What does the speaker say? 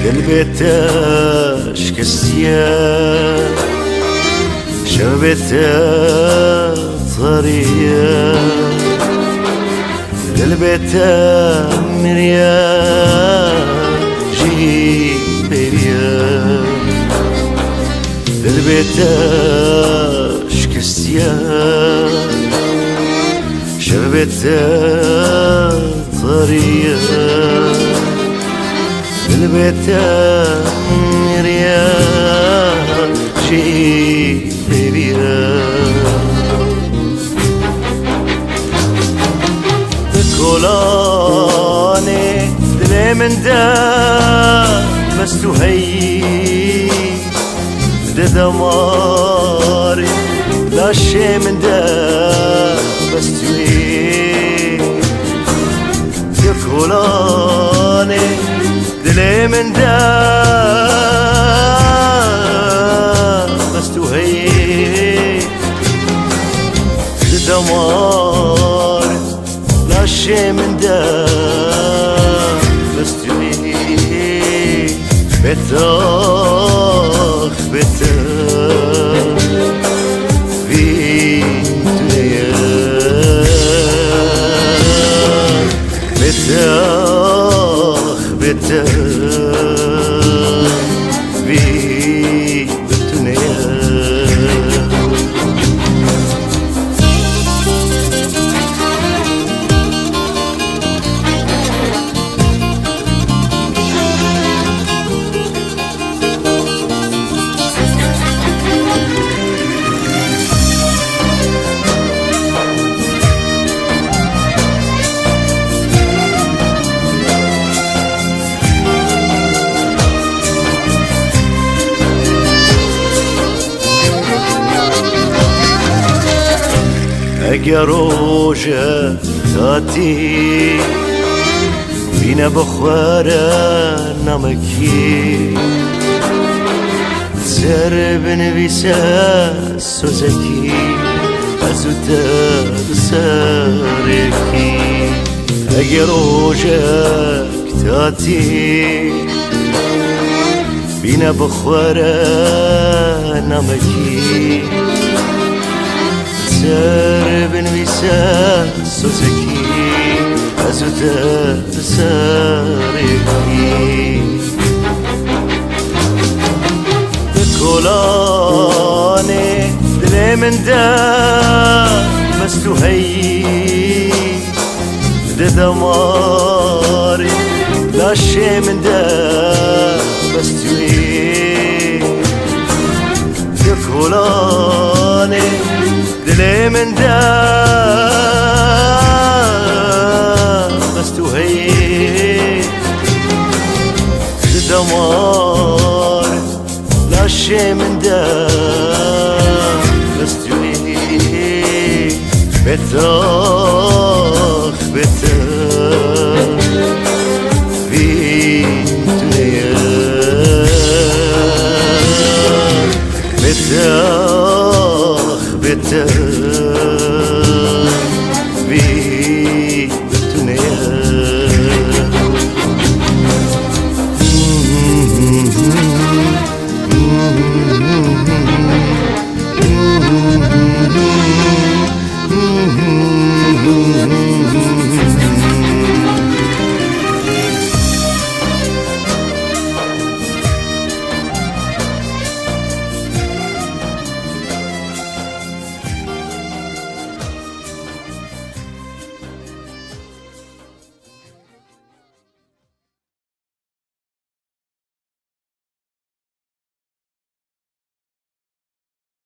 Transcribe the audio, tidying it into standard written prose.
قلبته شكستيا شربته طرية قلبته مريا جيبيا قلبته شكستيا شربته طرية قلبته مريا جيبيا كولاني دلي من دا بس تهي دا دماري لا شي من دا بس تهي يا كولاني دلي من دا بس تهي دا دماري لا شي من دا بس تهي بتاخ بتاخ في دنيا بتاخ بتاخ في دنيا اگر روژه تاتی بینه بخوره نمکی سر بنویسه سوزکی از او سرکی اگر روژه تاتی بینه بخوره نمکی سر بنویسه سوزکی از او سرکی بکلانه دل من ده بس تو هی ده دماری لاشه من ده بس توی بکلانه دل من ده بس تو هی دمار لاشه من ده بس توی بتاخ